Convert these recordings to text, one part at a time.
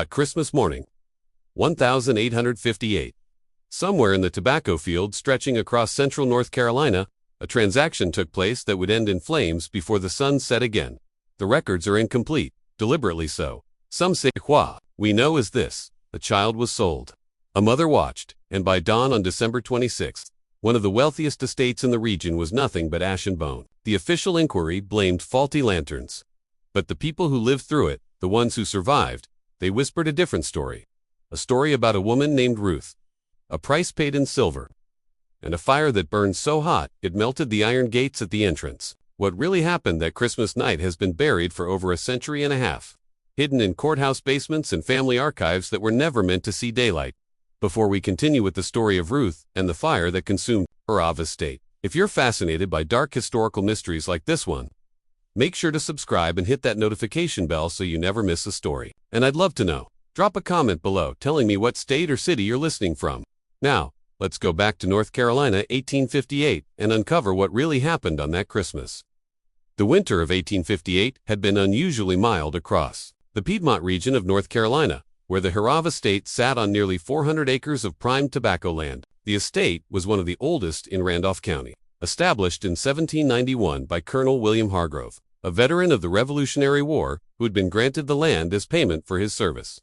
Christmas morning, 1858. Somewhere in the tobacco field stretching across central North Carolina, a transaction took place that would end in flames before the sun set again. The records are incomplete, deliberately so. Some say what we know is this: a child was sold. A mother watched, and by dawn on December 26th, one of the wealthiest estates in the region was nothing but ash and bone. The official inquiry blamed faulty lanterns. But the people who lived through it, the ones who survived, they whispered a different story. A story about a woman named Ruth, a price paid in silver, and a fire that burned so hot it melted the iron gates at the entrance. What really happened that Christmas night has been buried for over a century and a half, hidden in courthouse basements and family archives that were never meant to see daylight. Before we continue with the story of Ruth and the fire that consumed harrove estate, if you're fascinated by dark historical mysteries like this one, make sure to subscribe and hit that notification bell so you never miss a story. And I'd love to know. Drop a comment below telling me what state or city you're listening from. Now, let's go back to North Carolina 1858 and uncover what really happened on that Christmas. The winter of 1858 had been unusually mild across the Piedmont region of North Carolina, where the harrove estate sat on nearly 400 acres of prime tobacco land. The estate was one of the oldest in Randolph County, established in 1791 by Colonel William Hargrove, a veteran of the Revolutionary War who had been granted the land as payment for his service.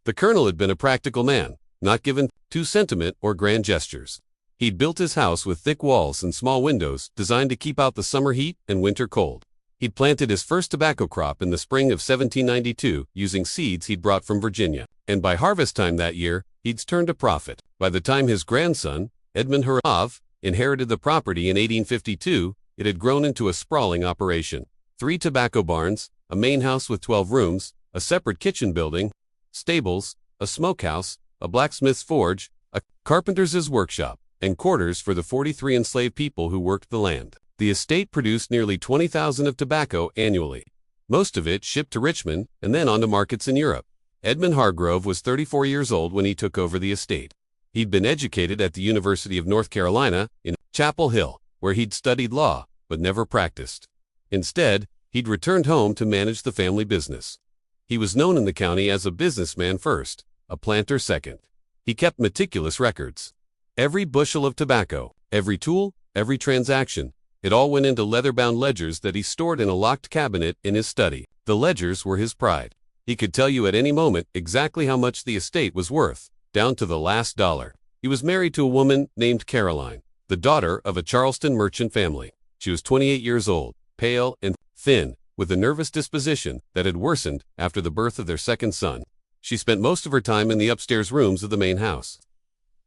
The colonel had been a practical man, not given to sentiment or grand gestures. He'd built his house with thick walls and small windows designed to keep out the summer heat and winter cold. He'd planted his first tobacco crop in the spring of 1792 using seeds he'd brought from Virginia, and by harvest time that year, he'd turned a profit. By the time his grandson, Edmund harrove, inherited the property in 1852, it had grown into a sprawling operation. 3 tobacco barns, a main house with 12 rooms, a separate kitchen building, stables, a smokehouse, a blacksmith's forge, a carpenter's workshop, and quarters for the 43 enslaved people who worked the land. The estate produced nearly 20,000 of tobacco annually, most of it shipped to Richmond and then on to markets in Europe. Edmund Hargrove was 34 years old when he took over the estate. He'd been educated at the University of North Carolina in Chapel Hill, where he'd studied law, but never practiced. Instead, he'd returned home to manage the family business. He was known in the county as a businessman first, a planter second. He kept meticulous records. Every bushel of tobacco, every tool, every transaction, it all went into leather-bound ledgers that he stored in a locked cabinet in his study. The ledgers were his pride. He could tell you at any moment exactly how much the estate was worth, down to the last dollar. He was married to a woman named Caroline, the daughter of a Charleston merchant family. She was 28 years old, pale and thin, with a nervous disposition that had worsened after the birth of their second son. She spent most of her time in the upstairs rooms of the main house,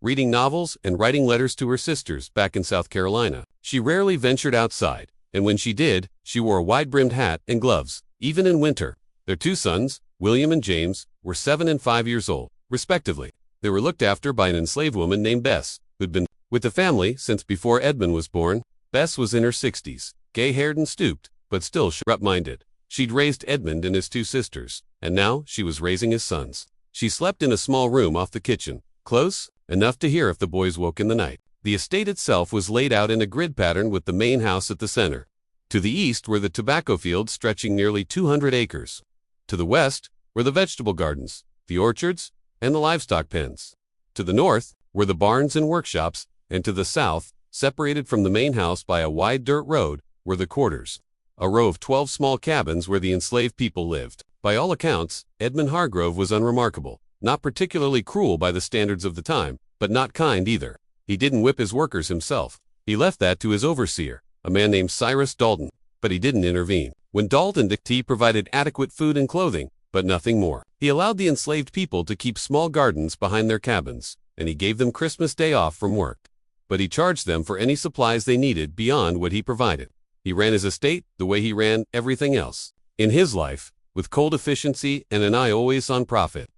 reading novels and writing letters to her sisters back in South Carolina. She rarely ventured outside, and when she did, she wore a wide-brimmed hat and gloves, even in winter. Their 2 sons, William and James, were 7 and 5 years old, respectively. They were looked after by an enslaved woman named Bess, who'd been with the family since before Edmund was born. Bess was in her 60s, gay-haired and stooped, but still sharp-minded. She'd raised Edmund and his 2 sisters, and now she was raising his sons. She slept in a small room off the kitchen, close enough to hear if the boys woke in the night. The estate itself was laid out in a grid pattern with the main house at the center. To the east were the tobacco fields stretching nearly 200 acres. To the west were the vegetable gardens, the orchards, and the livestock pens. To the north were the barns and workshops, and to the south, separated from the main house by a wide dirt road, were the quarters, a row of 12 small cabins where the enslaved people lived. By all accounts, Edmund Hargrove was unremarkable, not particularly cruel by the standards of the time, but not kind either. He didn't whip his workers himself. He left that to his overseer, a man named Cyrus Dalton, but he didn't intervene. When Dalton did, he provided adequate food and clothing, but nothing more. He allowed the enslaved people to keep small gardens behind their cabins, and he gave them Christmas Day off from work. But he charged them for any supplies they needed beyond what he provided. He ran his estate the way he ran everything else in his life, with cold efficiency and an eye always on profit.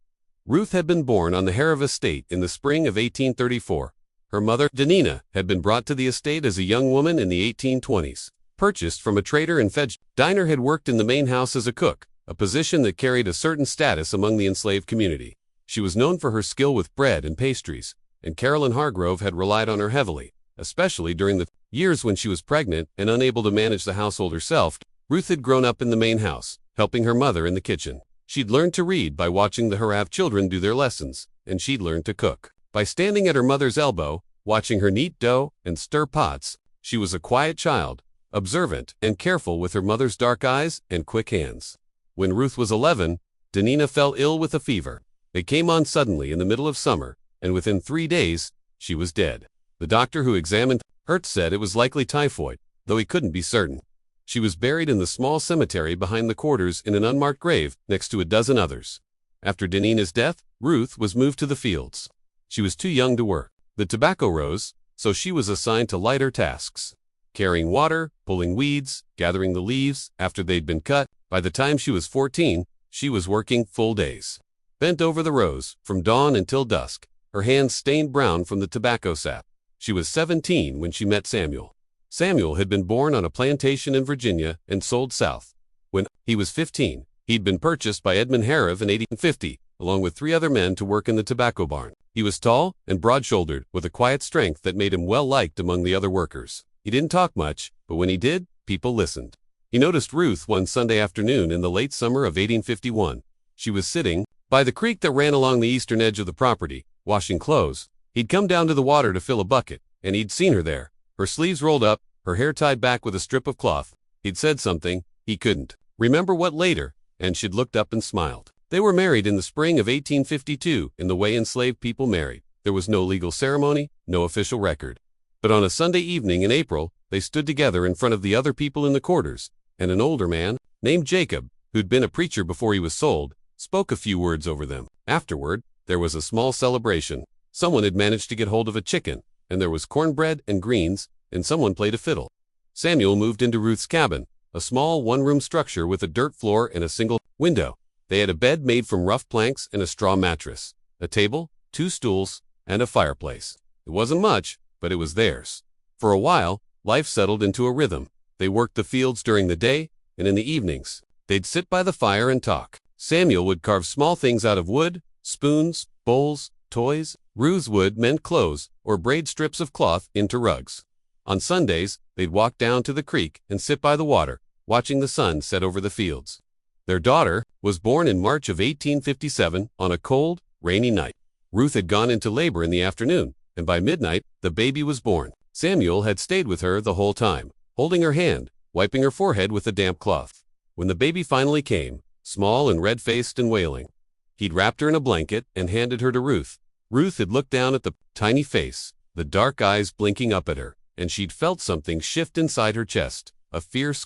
Ruth had been born on the harrove estate in the spring of 1834. Her mother, Danina, had been brought to the estate as a young woman in the 1820s. Purchased from a trader and fed diner, had worked in the main house as a cook, a position that carried a certain status among the enslaved community. She was known for her skill with bread and pastries, and Caroline Hargrove had relied on her heavily, especially during the years when she was pregnant and unable to manage the household herself. Ruth had grown up in the main house, helping her mother in the kitchen. She'd learned to read by watching the harrove children do their lessons, and she'd learned to cook by standing at her mother's elbow, watching her knead dough and stir pots. She was a quiet child, observant and careful with her mother's dark eyes and quick hands. When Ruth was 11, Danina fell ill with a fever. It came on suddenly in the middle of summer, and within 3 days, she was dead. The doctor who examined her said it was likely typhoid, though he couldn't be certain. She was buried in the small cemetery behind the quarters in an unmarked grave next to a dozen others. After Danina's death, Ruth was moved to the fields. She was too young to work. The tobacco rose, so she was assigned to lighter tasks. Carrying water, pulling weeds, gathering the leaves after they'd been cut. By the time she was 14, she was working full days. Bent over the rows, from dawn until dusk, her hands stained brown from the tobacco sap. She was 17 when she met Samuel. Samuel had been born on a plantation in Virginia and sold south. When he was 15, he'd been purchased by Edmund Harrove in 1850, along with 3 other men to work in the tobacco barn. He was tall and broad-shouldered, with a quiet strength that made him well-liked among the other workers. He didn't talk much, but when he did, people listened. He noticed Ruth one Sunday afternoon in the late summer of 1851. She was sitting by the creek that ran along the eastern edge of the property, washing clothes. He'd come down to the water to fill a bucket, and he'd seen her there, her sleeves rolled up, her hair tied back with a strip of cloth. He'd said something, he couldn't remember what later, and she'd looked up and smiled. They were married in the spring of 1852 in the way enslaved people married. There was no legal ceremony, no official record. But on a Sunday evening in April, they stood together in front of the other people in the quarters, and an older man, named Jacob, who'd been a preacher before he was sold, spoke a few words over them. Afterward, there was a small celebration. Someone had managed to get hold of a chicken, and there was cornbread and greens, and someone played a fiddle. Samuel moved into Ruth's cabin, a small one-room structure with a dirt floor and a single window. They had a bed made from rough planks and a straw mattress, a table, 2 stools, and a fireplace. It wasn't much, but it was theirs. For a while, life settled into a rhythm. They worked the fields during the day, and in the evenings, they'd sit by the fire and talk. Samuel would carve small things out of wood, spoons, bowls, toys. Ruth would mend clothes or braid strips of cloth into rugs. On Sundays, they'd walk down to the creek and sit by the water, watching the sun set over the fields. Their daughter was born in March of 1857 on a cold, rainy night. Ruth had gone into labor in the afternoon, and by midnight, the baby was born. Samuel had stayed with her the whole time, holding her hand, wiping her forehead with a damp cloth. When the baby finally came, small and red-faced and wailing, he'd wrapped her in a blanket and handed her to Ruth. Ruth had looked down at the tiny face, the dark eyes blinking up at her, and she'd felt something shift inside her chest, a fierce,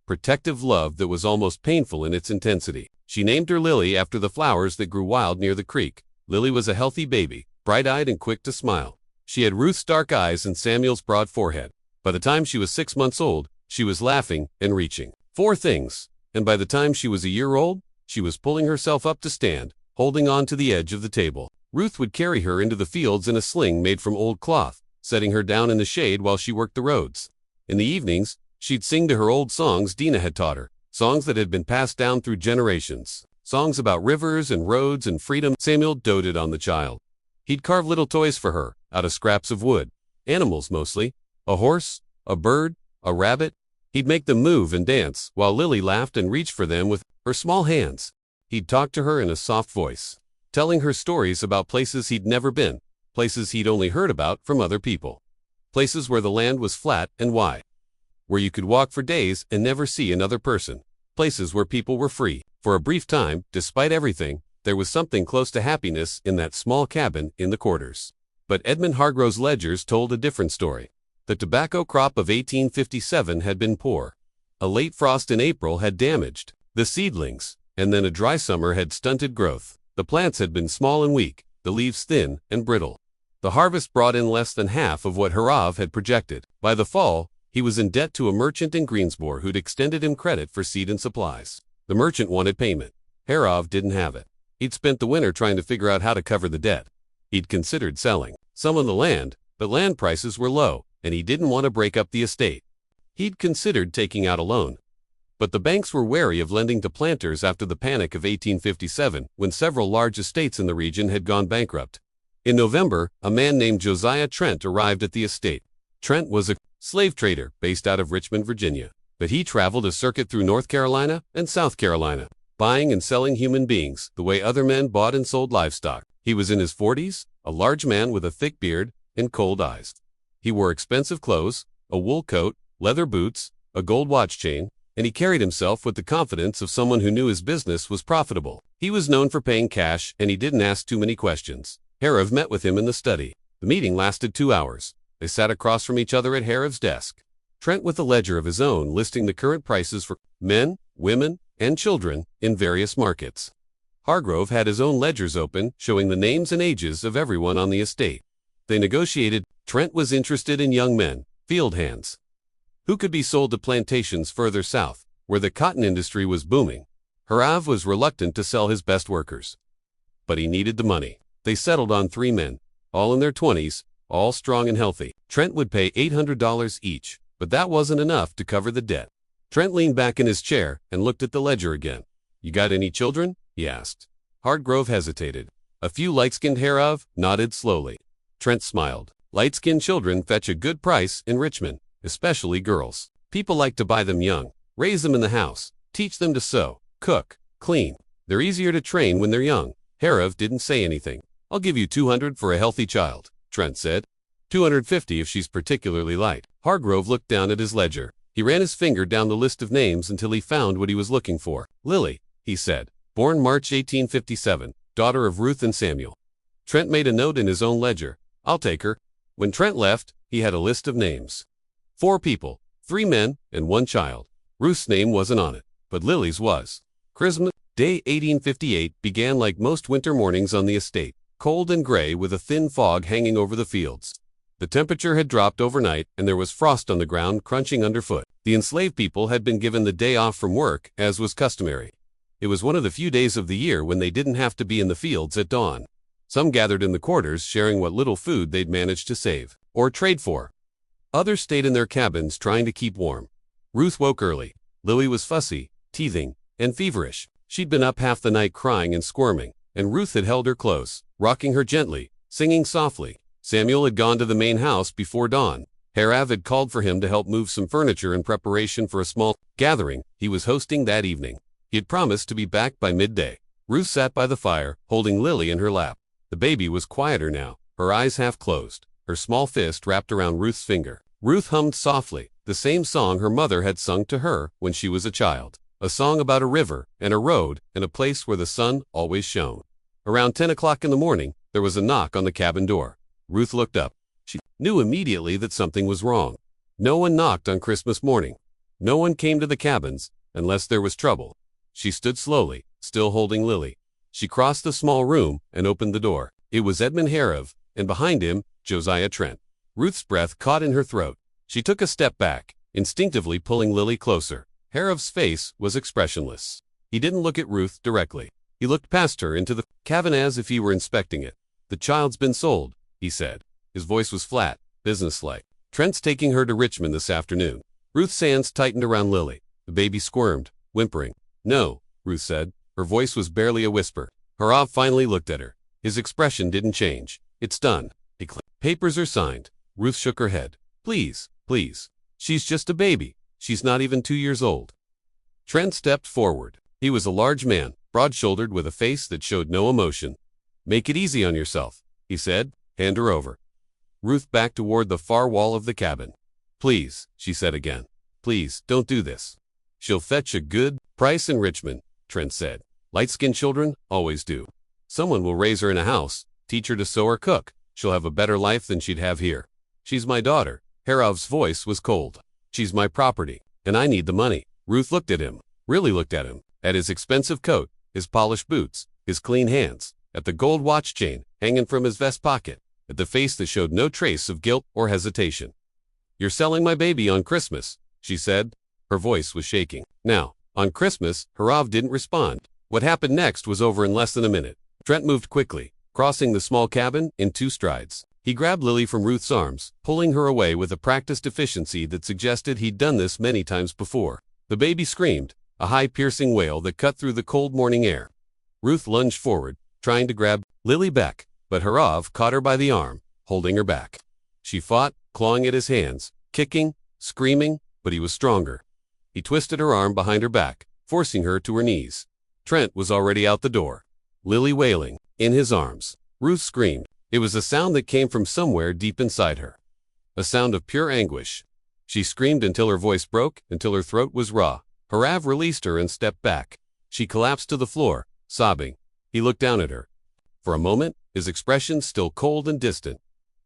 protective love that was almost painful in its intensity. She named her Lily after the flowers that grew wild near the creek. Lily was a healthy baby, bright-eyed and quick to smile. She had Ruth's dark eyes and Samuel's broad forehead. By the time she was 6 months old, she was laughing and reaching 4 things, and by the time she was a year old, she was pulling herself up to stand, holding on to the edge of the table. Ruth would carry her into the fields in a sling made from old cloth, setting her down in the shade while she worked the roads. In the evenings, she'd sing to her old songs Dina had taught her, songs that had been passed down through generations, songs about rivers and roads and freedom. Samuel doted on the child. He'd carve little toys for her, out of scraps of wood, animals mostly, a horse, a bird, a rabbit. He'd make them move and dance, while Lily laughed and reached for them with her small hands. He'd talk to her in a soft voice, telling her stories about places he'd never been, places he'd only heard about from other people, places where the land was flat and wide, where you could walk for days and never see another person, places where people were free. For a brief time, despite everything, there was something close to happiness in that small cabin in the quarters. But Edmund Hargrove's ledgers told a different story. The tobacco crop of 1857 had been poor. A late frost in April had damaged the seedlings, and then a dry summer had stunted growth. The plants had been small and weak, the leaves thin and brittle. The harvest brought in less than half of what harrove had projected. By the fall, he was in debt to a merchant in Greensboro who'd extended him credit for seed and supplies. The merchant wanted payment. Harrove didn't have it. He'd spent the winter trying to figure out how to cover the debt. He'd considered selling some of the land, but land prices were low, and he didn't want to break up the estate. He'd considered taking out a loan. But the banks were wary of lending to planters after the panic of 1857, when several large estates in the region had gone bankrupt. In November, a man named Josiah Trent arrived at the estate. Trent was a slave trader based out of Richmond, Virginia, but he traveled a circuit through North Carolina and South Carolina. buying and selling human beings the way other men bought and sold livestock. He was in his 40s, a large man with a thick beard and cold eyes. He wore expensive clothes, a wool coat, leather boots, a gold watch chain, and he carried himself with the confidence of someone who knew his business was profitable. He was known for paying cash, and he didn't ask too many questions. Harrove met with him in the study. The meeting lasted 2 hours. They sat across from each other at Harrove's desk. Trent with a ledger of his own listing the current prices for men, women, and children in various markets. Hargrove had his own ledgers open, showing the names and ages of everyone on the estate. They negotiated. Trent was interested in young men, field hands, who could be sold to plantations further south, where the cotton industry was booming. Harrove was reluctant to sell his best workers, but he needed the money. They settled on 3 men, all in their 20s, all strong and healthy. Trent would pay $800 each, but that wasn't enough to cover the debt. Trent leaned back in his chair and looked at the ledger again. "You got any children?" he asked. Hargrove hesitated. A few light-skinned. Harrove nodded slowly. Trent smiled. "Light-skinned children fetch a good price in Richmond, especially girls. People like to buy them young, raise them in the house, teach them to sew, cook, clean. They're easier to train when they're young." Harrove didn't say anything. "I'll give you $200 for a healthy child," Trent said. $250 if she's particularly light." Hargrove looked down at his ledger. He ran his finger down the list of names until he found what he was looking for. "Lily," he said, "born March 1857, daughter of Ruth and Samuel." Trent made a note in his own ledger. "I'll take her." When Trent left, he had a list of names. 4 people, 3 men, and 1 child. Ruth's name wasn't on it, but Lily's was. Christmas Day 1858 began like most winter mornings on the estate, cold and gray with a thin fog hanging over the fields. The temperature had dropped overnight, and there was frost on the ground crunching underfoot. The enslaved people had been given the day off from work, as was customary. It was one of the few days of the year when they didn't have to be in the fields at dawn. Some gathered in the quarters, sharing what little food they'd managed to save or trade for. Others stayed in their cabins trying to keep warm. Ruth woke early. Lily was fussy, teething, and feverish. She'd been up half the night crying and squirming, and Ruth had held her close, rocking her gently, singing softly. Samuel had gone to the main house before dawn. Harrove had called for him to help move some furniture in preparation for a small gathering he was hosting that evening. He had promised to be back by midday. Ruth sat by the fire, holding Lily in her lap. The baby was quieter now, her eyes half closed, her small fist wrapped around Ruth's finger. Ruth hummed softly, the same song her mother had sung to her when she was a child. A song about a river, and a road, and a place where the sun always shone. Around 10 o'clock in the morning, there was a knock on the cabin door. Ruth looked up. She knew immediately that something was wrong. No one knocked on Christmas morning. No one came to the cabins, unless there was trouble. She stood slowly, still holding Lily. She crossed the small room and opened the door. It was Edmund Harrove, and behind him, Josiah Trent. Ruth's breath caught in her throat. She took a step back, instinctively pulling Lily closer. Harrove's face was expressionless. He didn't look at Ruth directly. He looked past her into the cabin as if he were inspecting it. "The child's been sold," he said. His voice was flat, businesslike. "Trent's taking her to Richmond this afternoon." Ruth's hands tightened around Lily. The baby squirmed, whimpering. "No," Ruth said. Her voice was barely a whisper. Harrove finally looked at her. His expression didn't change. "It's done." He clicked. "Papers are signed." Ruth shook her head. "Please, please. She's just a baby. She's not even 2 years old." Trent stepped forward. He was a large man, broad-shouldered with a face that showed no emotion. "Make it easy on yourself," he said. "Hand her over." Ruth backed toward the far wall of the cabin. "Please," she said again. "Please, don't do this." "She'll fetch a good price in Richmond," Trent said. "Light-skinned children always do. Someone will raise her in a house, teach her to sew or cook. She'll have a better life than she'd have here. She's my daughter." Harrove's voice was cold. "She's my property, and I need the money." Ruth looked at him, really looked at him, at his expensive coat, his polished boots, his clean hands, at the gold watch chain hanging from his vest pocket, at the face that showed no trace of guilt or hesitation. "You're selling my baby on Christmas," she said. Her voice was shaking. Now, on Christmas, Harrove didn't respond. What happened next was over in less than a minute. Trent moved quickly, crossing the small cabin in 2 strides. He grabbed Lily from Ruth's arms, pulling her away with a practiced efficiency that suggested he'd done this many times before. The baby screamed, a high piercing wail that cut through the cold morning air. Ruth lunged forward, trying to grab Lily back, but Harrove caught her by the arm, holding her back. She fought, clawing at his hands, kicking, screaming, but he was stronger. He twisted her arm behind her back, forcing her to her knees. Trent was already out the door, Lily wailing, in his arms. Ruth screamed. It was a sound that came from somewhere deep inside her. A sound of pure anguish. She screamed until her voice broke, until her throat was raw. Harrove released her and stepped back. She collapsed to the floor, sobbing. He looked down at her. For a moment, his expression still cold and distant.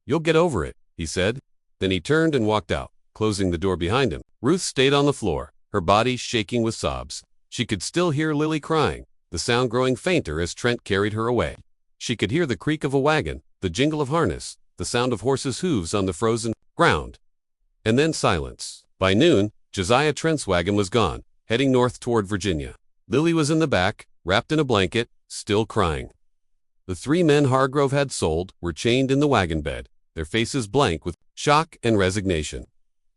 "You'll get over it," he said. Then he turned and walked out, closing the door behind him. Ruth stayed on the floor, her body shaking with sobs. She could still hear Lily crying, the sound growing fainter as Trent carried her away. She could hear the creak of a wagon, the jingle of harness, the sound of horses' hooves on the frozen ground. And then silence. By noon, Josiah Trent's wagon was gone, heading north toward Virginia. Lily was in the back, wrapped in a blanket, still crying. The 3 men Hargrove had sold were chained in the wagon bed, their faces blank with shock and resignation.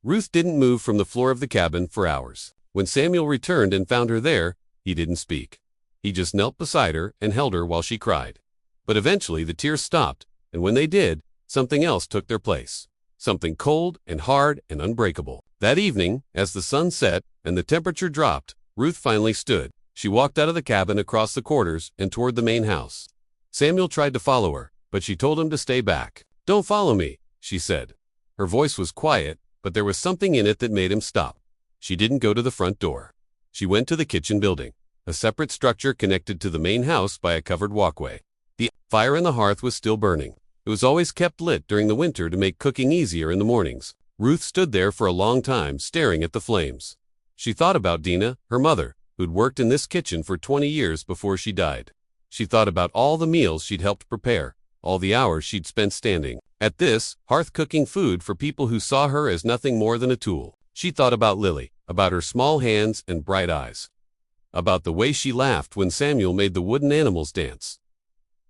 Ruth didn't move from the floor of the cabin for hours. When Samuel returned and found her there, he didn't speak. He just knelt beside her and held her while she cried. But eventually the tears stopped, and when they did, something else took their place. Something cold and hard and unbreakable. That evening, as the sun set and the temperature dropped, Ruth finally stood. She walked out of the cabin across the quarters and toward the main house. Samuel tried to follow her, but she told him to stay back. "Don't follow me," she said. Her voice was quiet, but there was something in it that made him stop. She didn't go to the front door. She went to the kitchen building, a separate structure connected to the main house by a covered walkway. The fire in the hearth was still burning. It was always kept lit during the winter to make cooking easier in the mornings. Ruth stood there for a long time, staring at the flames. She thought about Dina, her mother, who'd worked in this kitchen for 20 years before she died. She thought about all the meals she'd helped prepare, all the hours she'd spent standing at this hearth cooking food for people who saw her as nothing more than a tool. She thought about Lily, about her small hands and bright eyes, about the way she laughed when Samuel made the wooden animals dance,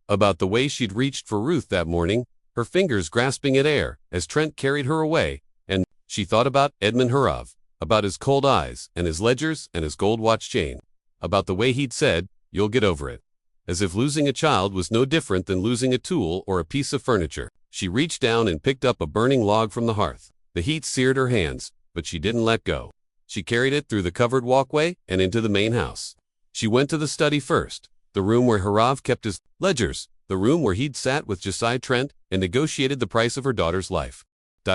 about the way she'd reached for Ruth that morning, her fingers grasping at air as Trent carried her away, and she thought about Edmund harrove, about his cold eyes and his ledgers and his gold watch chain, about the way he'd said, "You'll get over it," as if losing a child was no different than losing a tool or a piece of furniture. She reached down and picked up a burning log from the hearth. The heat seared her hands, but she didn't let go. She carried it through the covered walkway and into the main house. She went to the study first, the room where Harrove kept his ledgers, the room where he'd sat with Josiah Trent and negotiated the price of her daughter's life.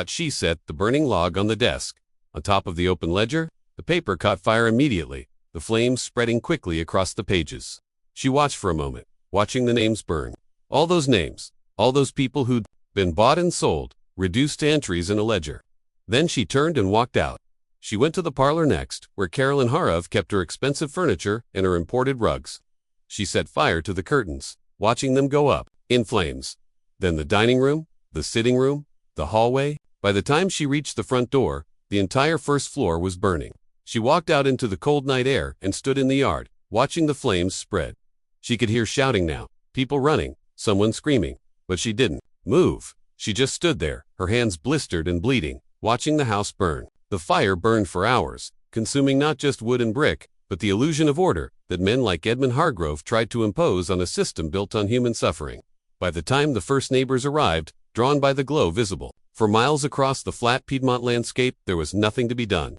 She set the burning log on the desk. On top of the open ledger, the paper caught fire immediately, the flames spreading quickly across the pages. She watched for a moment, watching the names burn. All those names, all those people who'd been bought and sold, reduced to entries in a ledger. Then she turned and walked out. She went to the parlor next, where Carolyn Harrove kept her expensive furniture and her imported rugs. She set fire to the curtains, watching them go up in flames. Then the dining room, the sitting room, the hallway. By the time she reached the front door, the entire first floor was burning. She walked out into the cold night air and stood in the yard, watching the flames spread. She could hear shouting now, people running, someone screaming, but she didn't move. She just stood there, her hands blistered and bleeding, watching the house burn. The fire burned for hours, consuming not just wood and brick, but the illusion of order that men like Edmund Hargrove tried to impose on a system built on human suffering. By the time the first neighbors arrived, drawn by the glow visible for miles across the flat Piedmont landscape, there was nothing to be done.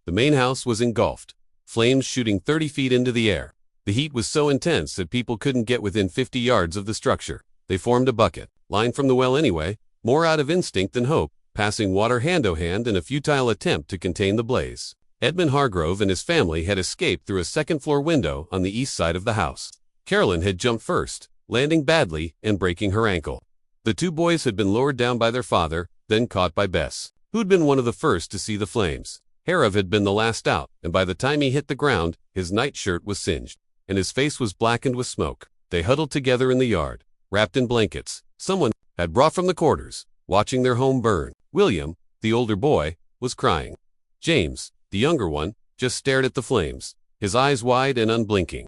The main house was engulfed, flames shooting 30 feet into the air. The heat was so intense that people couldn't get within 50 yards of the structure. They formed a bucket, line from the well anyway, more out of instinct than hope, passing water hand-o-hand in a futile attempt to contain the blaze. Edmund Hargrove and his family had escaped through a second-floor window on the east side of the house. Carolyn had jumped first, landing badly and breaking her ankle. The 2 boys had been lowered down by their father, then caught by Bess, who'd been one of the first to see the flames. Harrove had been the last out, and by the time he hit the ground, his nightshirt was singed, and his face was blackened with smoke. They huddled together in the yard, wrapped in blankets someone had brought from the quarters, watching their home burn. William, the older boy, was crying. James, the younger one, just stared at the flames, his eyes wide and unblinking.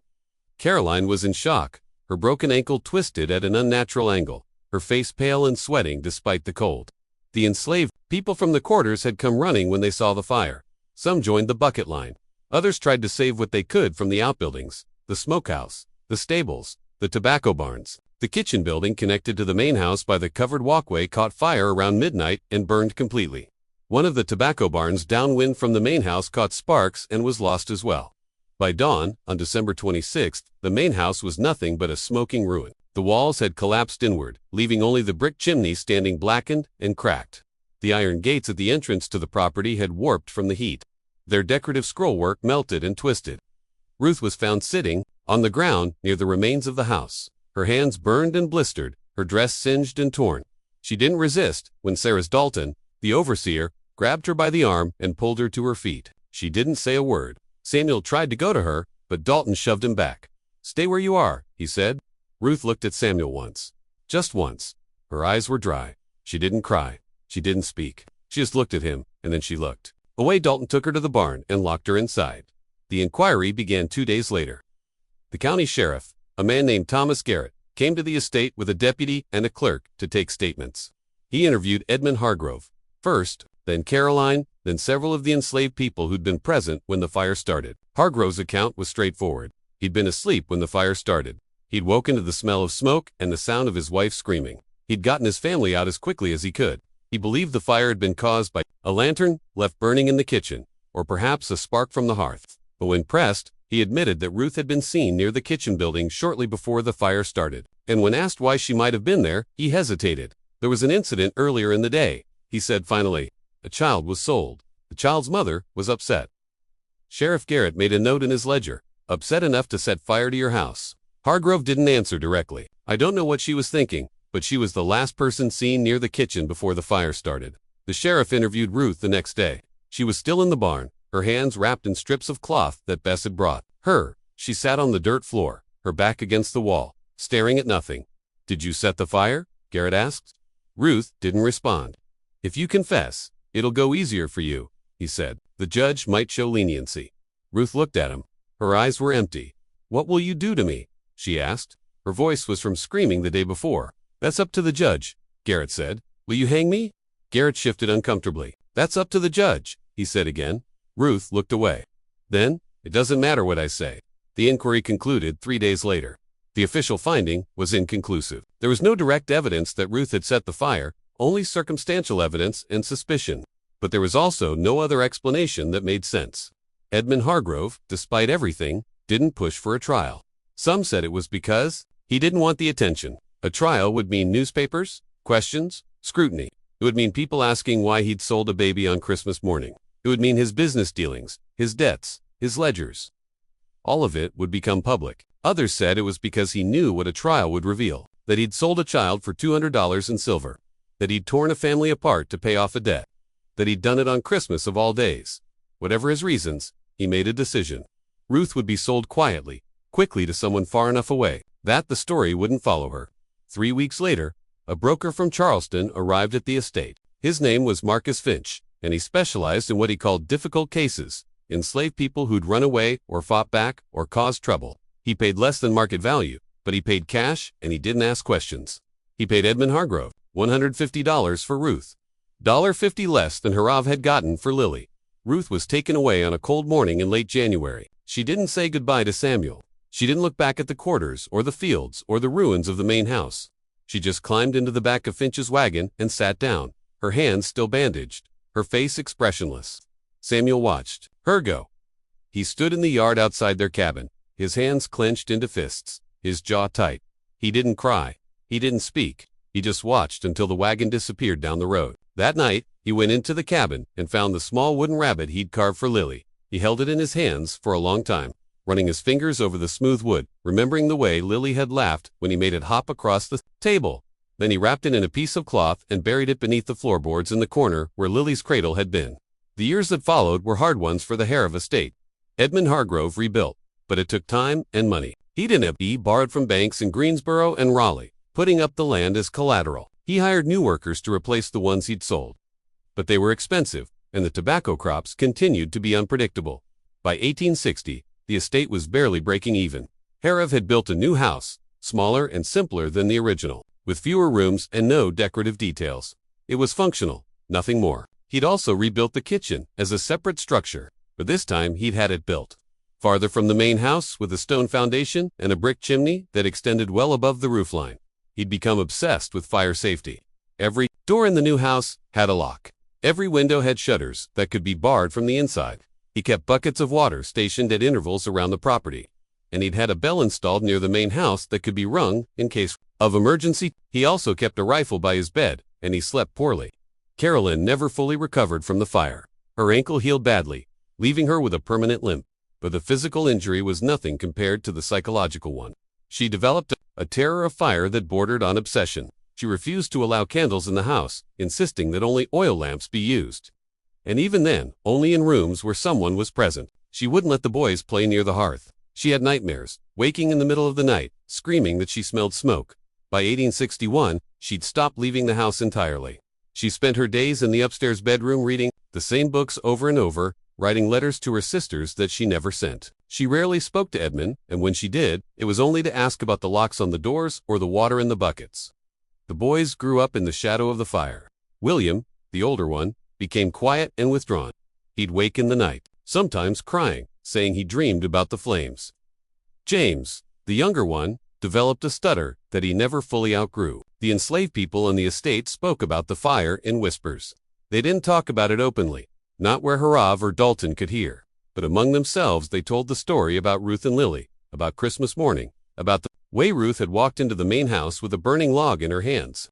Caroline was in shock, her broken ankle twisted at an unnatural angle, her face pale and sweating despite the cold. The enslaved people from the quarters had come running when they saw the fire. Some joined the bucket line. Others tried to save what they could from the outbuildings, the smokehouse, the stables, the tobacco barns. The kitchen building connected to the main house by the covered walkway caught fire around midnight and burned completely. One of the tobacco barns downwind from the main house caught sparks and was lost as well. By dawn, on December 26th, the main house was nothing but a smoking ruin. The walls had collapsed inward, leaving only the brick chimney standing blackened and cracked. The iron gates at the entrance to the property had warped from the heat. Their decorative scrollwork melted and twisted. Ruth was found sitting on the ground near the remains of the house. Her hands burned and blistered, her dress singed and torn. She didn't resist when Sarah Dalton, the overseer, grabbed her by the arm and pulled her to her feet. She didn't say a word. Samuel tried to go to her, but Dalton shoved him back. "Stay where you are," he said. Ruth looked at Samuel once. Just once. Her eyes were dry. She didn't cry. She didn't speak. She just looked at him, and then she looked away. Dalton took her to the barn and locked her inside. The inquiry began 2 days later. The county sheriff, a man named Thomas Garrett, came to the estate with a deputy and a clerk to take statements. He interviewed Edmund Hargrove first, then Caroline, then several of the enslaved people who'd been present when the fire started. Hargrove's account was straightforward. He'd been asleep when the fire started. He'd woken to the smell of smoke and the sound of his wife screaming. He'd gotten his family out as quickly as he could. He believed the fire had been caused by a lantern left burning in the kitchen, or perhaps a spark from the hearth. But when pressed, he admitted that Ruth had been seen near the kitchen building shortly before the fire started. And when asked why she might have been there, he hesitated. "There was an incident earlier in the day," he said finally. "A child was sold." The child's mother was upset. Sheriff Garrett made a note in his ledger, "Upset enough to set fire to your house." Hargrove didn't answer directly. "I don't know what she was thinking, but she was the last person seen near the kitchen before the fire started." The sheriff interviewed Ruth the next day. She was still in the barn, her hands wrapped in strips of cloth that Bess had brought her. She sat on the dirt floor, her back against the wall, staring at nothing. "Did you set the fire?" Garrett asked. Ruth didn't respond. "If you confess, it'll go easier for you," he said. "The judge might show leniency." Ruth looked at him. Her eyes were empty. "What will you do to me?" she asked. Her voice was from screaming the day before. "That's up to the judge," Garrett said. "Will you hang me?" Garrett shifted uncomfortably. "That's up to the judge," he said again. Ruth looked away. "Then, it doesn't matter what I say." The inquiry concluded 3 days later. The official finding was inconclusive. There was no direct evidence that Ruth had set the fire, only circumstantial evidence and suspicion. But there was also no other explanation that made sense. Edmund Hargrove, despite everything, didn't push for a trial. Some said it was because he didn't want the attention. A trial would mean newspapers, questions, scrutiny. It would mean people asking why he'd sold a baby on Christmas morning. It would mean his business dealings, his debts, his ledgers. All of it would become public. Others said it was because he knew what a trial would reveal, that he'd sold a child for $200 in silver, that he'd torn a family apart to pay off a debt, that he'd done it on Christmas of all days. Whatever his reasons, he made a decision. Ruth would be sold quietly, quickly to someone far enough away that the story wouldn't follow her. 3 weeks later, a broker from Charleston arrived at the estate. His name was Marcus Finch, and he specialized in what he called difficult cases, enslaved people who'd run away or fought back or caused trouble. He paid less than market value, but he paid cash and he didn't ask questions. He paid Edmund Hargrove $150 for Ruth, $50 less than harrove had gotten for Lily. Ruth was taken away on a cold morning in late January. She didn't say goodbye to Samuel. She didn't look back at the quarters or the fields or the ruins of the main house. She just climbed into the back of Finch's wagon and sat down, her hands still bandaged, her face expressionless. Samuel watched her go. He stood in the yard outside their cabin, his hands clenched into fists, his jaw tight. He didn't cry. He didn't speak. He just watched until the wagon disappeared down the road. That night, he went into the cabin and found the small wooden rabbit he'd carved for Lily. He held it in his hands for a long time, running his fingers over the smooth wood, remembering the way Lily had laughed when he made it hop across the table. Then he wrapped it in a piece of cloth and buried it beneath the floorboards in the corner where Lily's cradle had been. The years that followed were hard ones for the harrove estate. Edmund Hargrove rebuilt, but it took time and money. He didn't be borrowed from banks in Greensboro and Raleigh, putting up the land as collateral. He hired new workers to replace the ones he'd sold. But they were expensive, and the tobacco crops continued to be unpredictable. By 1860, the estate was barely breaking even. Harrove had built a new house, smaller and simpler than the original, with fewer rooms and no decorative details. It was functional, nothing more. He'd also rebuilt the kitchen as a separate structure, but this time he'd had it built farther from the main house with a stone foundation and a brick chimney that extended well above the roofline. He'd become obsessed with fire safety. Every door in the new house had a lock. Every window had shutters that could be barred from the inside. He kept buckets of water stationed at intervals around the property, and he'd had a bell installed near the main house that could be rung in case of emergency. He also kept a rifle by his bed, and he slept poorly. Carolyn never fully recovered from the fire. Her ankle healed badly, leaving her with a permanent limp, but the physical injury was nothing compared to the psychological one. She developed a terror of fire that bordered on obsession. She refused to allow candles in the house, insisting that only oil lamps be used. And even then, only in rooms where someone was present. She wouldn't let the boys play near the hearth. She had nightmares, waking in the middle of the night, screaming that she smelled smoke. By 1861, she'd stopped leaving the house entirely. She spent her days in the upstairs bedroom reading the same books over and over, writing letters to her sisters that she never sent. She rarely spoke to Edmund, and when she did, it was only to ask about the locks on the doors or the water in the buckets. The boys grew up in the shadow of the fire. William, the older one, became quiet and withdrawn. He'd wake in the night, sometimes crying, saying he dreamed about the flames. James, the younger one, developed a stutter that he never fully outgrew. The enslaved people on the estate spoke about the fire in whispers. They didn't talk about it openly, not where Harrove or Dalton could hear, but among themselves they told the story about Ruth and Lily, about Christmas morning, about the way Ruth had walked into the main house with a burning log in her hands.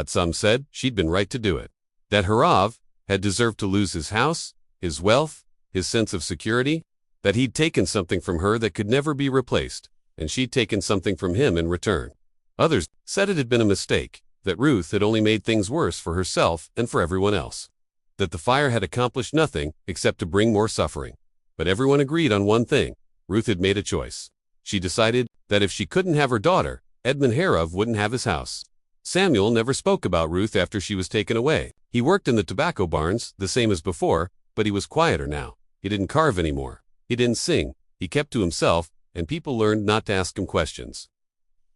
Some said she'd been right to do it, that Harrove had deserved to lose his house, his wealth, his sense of security, that he'd taken something from her that could never be replaced, and she'd taken something from him in return. Others said it had been a mistake, that Ruth had only made things worse for herself and for everyone else, that the fire had accomplished nothing except to bring more suffering. But everyone agreed on one thing: Ruth had made a choice. She decided that if she couldn't have her daughter, Edmund Harrove wouldn't have his house. Samuel never spoke about Ruth after she was taken away. He worked in the tobacco barns, the same as before, but he was quieter now. He didn't carve anymore. He didn't sing. He kept to himself, and people learned not to ask him questions.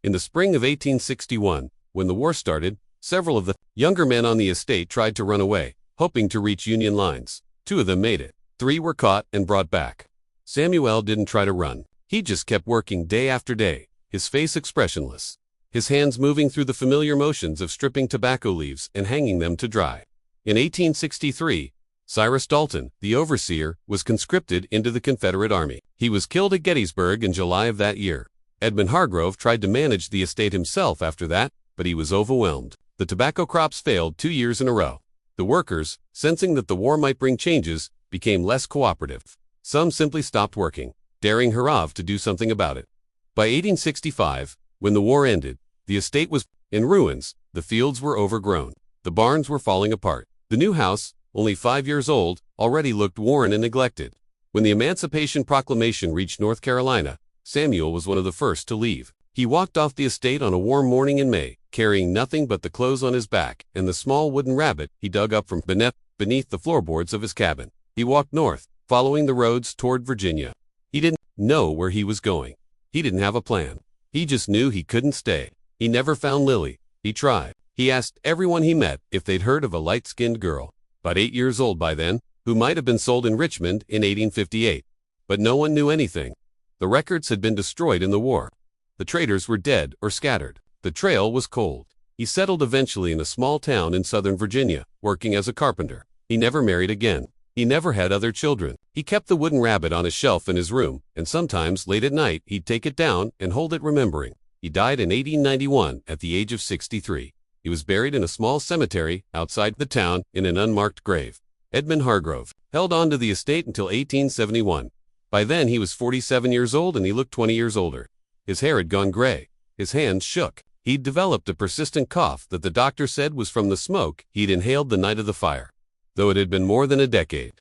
In the spring of 1861, when the war started, several of the younger men on the estate tried to run away, hoping to reach Union lines. 2 of them made it. 3 were caught and brought back. Samuel didn't try to run. He just kept working day after day, his face expressionless, his hands moving through the familiar motions of stripping tobacco leaves and hanging them to dry. In 1863, Cyrus Dalton, the overseer, was conscripted into the Confederate Army. He was killed at Gettysburg in July of that year. Edmund Hargrove tried to manage the estate himself after that, but he was overwhelmed. The tobacco crops failed 2 years in a row. The workers, sensing that the war might bring changes, became less cooperative. Some simply stopped working, daring Harrove to do something about it. By 1865, when the war ended, the estate was in ruins. The fields were overgrown. The barns were falling apart. The new house, only 5 years old, already looked worn and neglected. When the Emancipation Proclamation reached North Carolina, Samuel was one of the first to leave. He walked off the estate on a warm morning in May, carrying nothing but the clothes on his back and the small wooden rabbit he dug up from beneath the floorboards of his cabin. He walked north, following the roads toward Virginia. He didn't know where he was going. He didn't have a plan. He just knew he couldn't stay. He never found Lily. He tried. He asked everyone he met if they'd heard of a light-skinned girl, about 8 years old by then, who might have been sold in Richmond in 1858. But no one knew anything. The records had been destroyed in the war. The traders were dead or scattered. The trail was cold. He settled eventually in a small town in southern Virginia, working as a carpenter. He never married again. He never had other children. He kept the wooden rabbit on a shelf in his room, and sometimes, late at night, he'd take it down and hold it remembering. He died in 1891 at the age of 63. He was buried in a small cemetery outside the town in an unmarked grave. Edmund Hargrove held on to the estate until 1871. By then he was 47 years old and he looked 20 years older. His hair had gone gray. His hands shook. He'd developed a persistent cough that the doctor said was from the smoke he'd inhaled the night of the fire, though it had been more than a decade.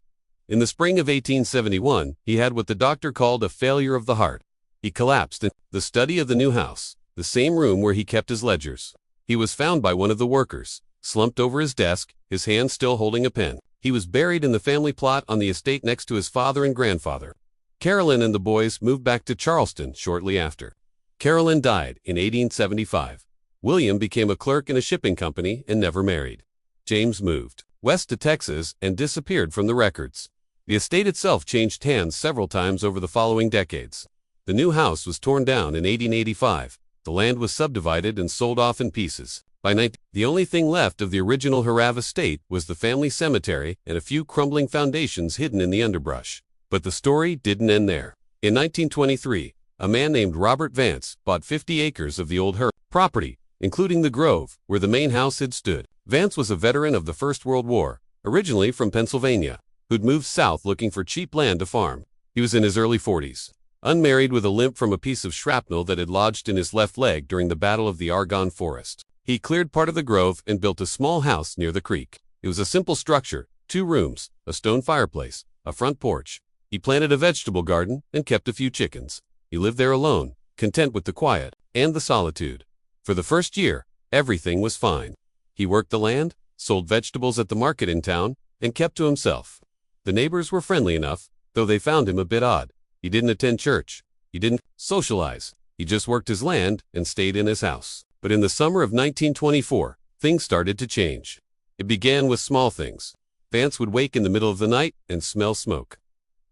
In the spring of 1871, he had what the doctor called a failure of the heart. He collapsed in the study of the new house, the same room where he kept his ledgers. He was found by one of the workers, slumped over his desk, his hand still holding a pen. He was buried in the family plot on the estate next to his father and grandfather. Carolyn and the boys moved back to Charleston shortly after. Carolyn died in 1875. William became a clerk in a shipping company and never married. James moved west to Texas and disappeared from the records. The estate itself changed hands several times over the following decades. The new house was torn down in 1885. The land was subdivided and sold off in pieces. By 19, the only thing left of the original Harrove estate was the family cemetery and a few crumbling foundations hidden in the underbrush. But the story didn't end there. In 1923, a man named Robert Vance bought 50 acres of the old harrove property, including the grove where the main house had stood. Vance was a veteran of the First World War, originally from Pennsylvania, who'd moved south looking for cheap land to farm. He was in his early 40s, unmarried with a limp from a piece of shrapnel that had lodged in his left leg during the Battle of the Argonne Forest. He cleared part of the grove and built a small house near the creek. It was a simple structure, 2 rooms, a stone fireplace, a front porch. He planted a vegetable garden and kept a few chickens. He lived there alone, content with the quiet and the solitude. For the first year, everything was fine. He worked the land, sold vegetables at the market in town, and kept to himself. The neighbors were friendly enough, though they found him a bit odd. He didn't attend church. He didn't socialize. He just worked his land and stayed in his house. But in the summer of 1924, things started to change. It began with small things. Vance would wake in the middle of the night and smell smoke.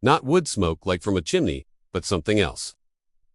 Not wood smoke like from a chimney, but something else.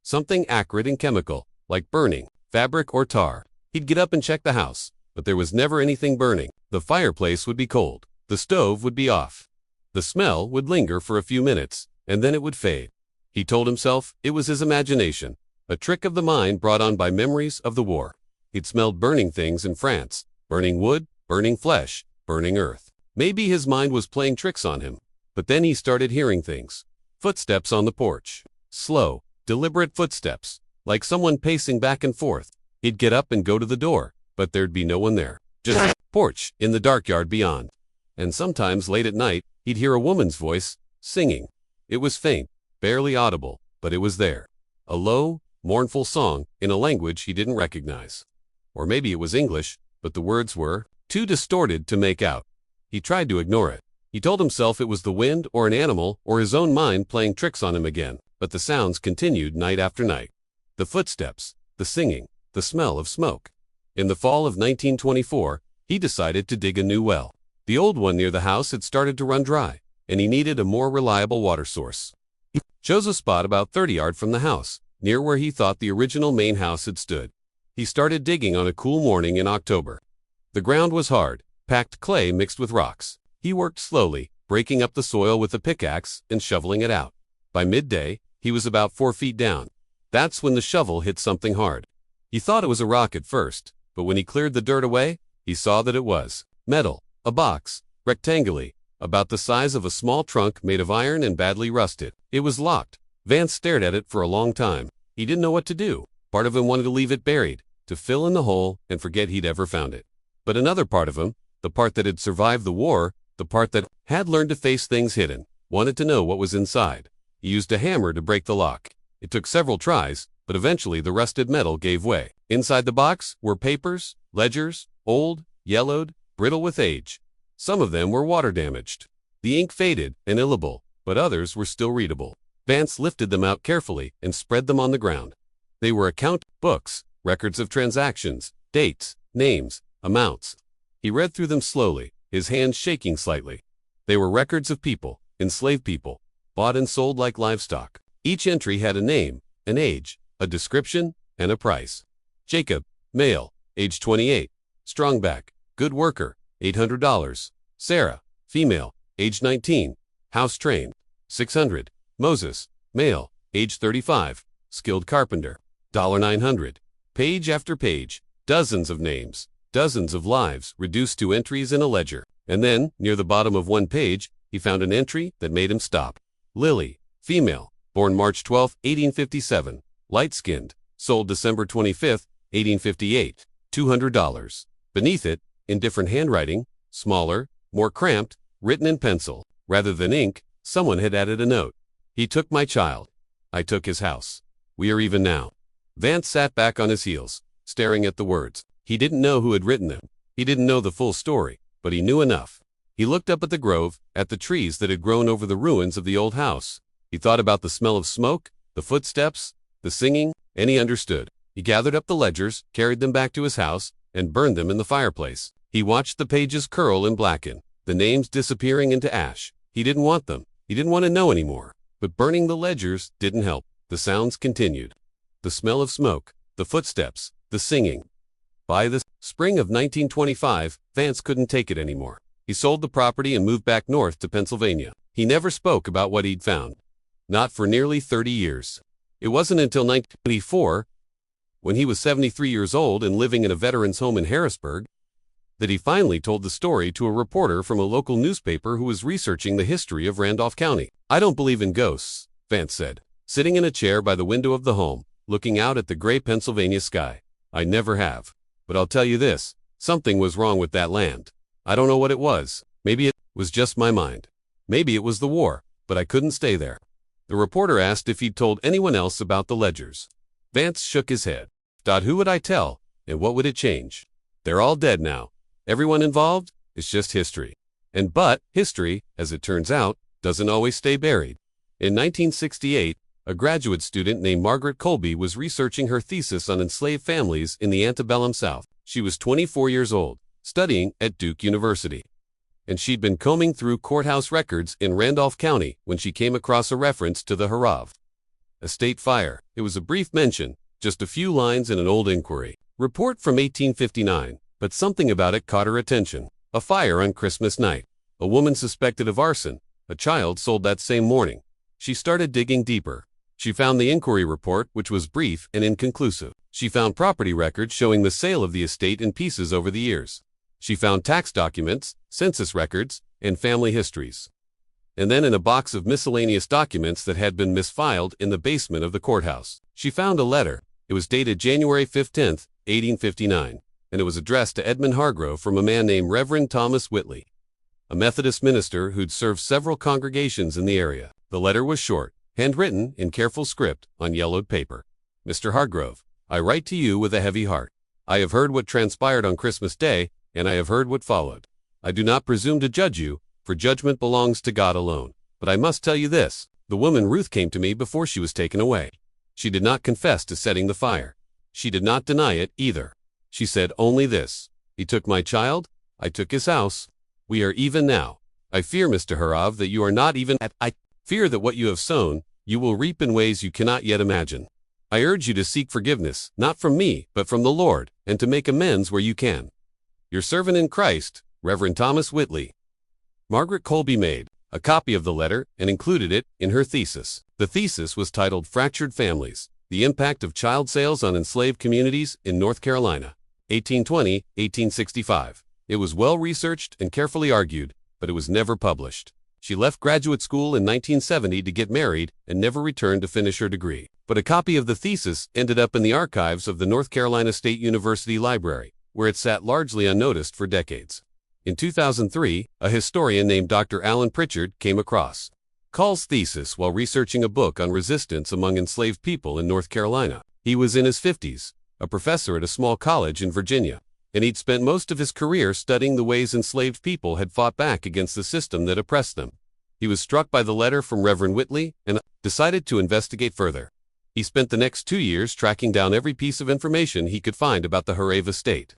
Something acrid and chemical, like burning, fabric or tar. He'd get up and check the house, but there was never anything burning. The fireplace would be cold. The stove would be off. The smell would linger for a few minutes, and then it would fade. He told himself it was his imagination, a trick of the mind brought on by memories of the war. He'd smelled burning things in France, burning wood, burning flesh, burning earth. Maybe his mind was playing tricks on him. But then he started hearing things. Footsteps on the porch. Slow, deliberate footsteps, like someone pacing back and forth. He'd get up and go to the door, but there'd be no one there. Just porch in the dark yard beyond. And sometimes late at night, he'd hear a woman's voice, singing. It was faint, barely audible, but it was there. A low, mournful song in a language he didn't recognize. Or maybe it was English, but the words were too distorted to make out. He tried to ignore it. He told himself it was the wind or an animal or his own mind playing tricks on him again, but the sounds continued night after night. The footsteps, the singing, the smell of smoke. In the fall of 1924, he decided to dig a new well. The old one near the house had started to run dry, and he needed a more reliable water source. He chose a spot about 30 yards from the house, near where he thought the original main house had stood. He started digging on a cool morning in October. The ground was hard, packed clay mixed with rocks. He worked slowly, breaking up the soil with a pickaxe and shoveling it out. By midday, he was about 4 feet down. That's when the shovel hit something hard. He thought it was a rock at first, but when he cleared the dirt away, he saw that it was metal, a box, rectangular, about the size of a small trunk made of iron and badly rusted. It was locked. Vance stared at it for a long time. He didn't know what to do. Part of him wanted to leave it buried, to fill in the hole and forget he'd ever found it. But another part of him, the part that had survived the war, the part that had learned to face things hidden, wanted to know what was inside. He used a hammer to break the lock. It took several tries, but eventually the rusted metal gave way. Inside the box were papers, ledgers, old, yellowed, brittle with age. Some of them were water damaged. The ink faded and illegible, but others were still readable. Vance lifted them out carefully and spread them on the ground. They were account books, records of transactions, dates, names, amounts. He read through them slowly, his hands shaking slightly. They were records of people, enslaved people, bought and sold like livestock. Each entry had a name, an age, a description, and a price. Jacob, male, age 28, strong back, good worker, $800. Sarah, female, age 19, house trained, $600. Moses, male, age 35, skilled carpenter, $900. Page after page, dozens of names, dozens of lives reduced to entries in a ledger. And then, near the bottom of one page, he found an entry that made him stop. Lily, female, born March 12, 1857, light-skinned, sold December 25, 1858, $200. Beneath it, in different handwriting, smaller, more cramped, written in pencil, rather than ink, someone had added a note. He took my child. I took his house. We are even now. Vance sat back on his heels, staring at the words. He didn't know who had written them. He didn't know the full story, but he knew enough. He looked up at the grove, at the trees that had grown over the ruins of the old house. He thought about the smell of smoke, the footsteps, the singing, and he understood. He gathered up the ledgers, carried them back to his house, and burned them in the fireplace. He watched the pages curl and blacken, the names disappearing into ash. He didn't want them. He didn't want to know anymore. But burning the ledgers didn't help. The sounds continued. The smell of smoke, the footsteps, the singing. By the spring of 1925, Vance couldn't take it anymore. He sold the property and moved back north to Pennsylvania. He never spoke about what he'd found. Not for nearly 30 years. It wasn't until 1984, when he was 73 years old and living in a veteran's home in Harrisburg, that he finally told the story to a reporter from a local newspaper who was researching the history of Randolph County. "I don't believe in ghosts," Vance said, sitting in a chair by the window of the home, looking out at the gray Pennsylvania sky. "I never have. But I'll tell you this, something was wrong with that land. I don't know what it was. Maybe it was just my mind. Maybe it was the war, but I couldn't stay there." The reporter asked if he'd told anyone else about the ledgers. Vance shook his head. Who would I tell, and what would it change? They're all dead now. Everyone involved? It's just history. But history, as it turns out, doesn't always stay buried. In 1968, a graduate student named Margaret Colby was researching her thesis on enslaved families in the antebellum South. She was 24 years old, studying at Duke University. And she'd been combing through courthouse records in Randolph County when she came across a reference to the harrove, a state fire. It was a brief mention, just a few lines in an old inquiry report from 1859, but something about it caught her attention. A fire on Christmas night. A woman suspected of arson. A child sold that same morning. She started digging deeper. She found the inquiry report, which was brief and inconclusive. She found property records showing the sale of the estate in pieces over the years. She found tax documents, census records, and family histories. And then in a box of miscellaneous documents that had been misfiled in the basement of the courthouse, she found a letter. It was dated January 15, 1859, and it was addressed to Edmund Hargrove from a man named Reverend Thomas Whitley, a Methodist minister who'd served several congregations in the area. The letter was short, handwritten in careful script on yellowed paper. "Mr. Hargrove, I write to you with a heavy heart. I have heard what transpired on Christmas Day, and I have heard what followed. I do not presume to judge you, for judgment belongs to God alone. But I must tell you this, the woman Ruth came to me before she was taken away. She did not confess to setting the fire. She did not deny it either. She said only this: he took my child, I took his house. We are even now. I fear, Mr. Harrove, that you are not even at. I fear that what you have sown, you will reap in ways you cannot yet imagine. I urge you to seek forgiveness, not from me, but from the Lord, and to make amends where you can. Your servant in Christ, Reverend Thomas Whitley." Margaret Colby made a copy of the letter and included it in her thesis. The thesis was titled "Fractured Families: The Impact of Child Sales on Enslaved Communities in North Carolina, 1820-1865. It was well researched and carefully argued, but it was never published. She left graduate school in 1970 to get married and never returned to finish her degree. But a copy of the thesis ended up in the archives of the North Carolina State University Library, where it sat largely unnoticed for decades. In 2003, a historian named Dr. Alan Pritchard came across Call's thesis while researching a book on resistance among enslaved people in North Carolina. He was in his 50s, a professor at a small college in Virginia, and he'd spent most of his career studying the ways enslaved people had fought back against the system that oppressed them. He was struck by the letter from Reverend Whitley and decided to investigate further. He spent the next 2 years tracking down every piece of information he could find about the harrove estate,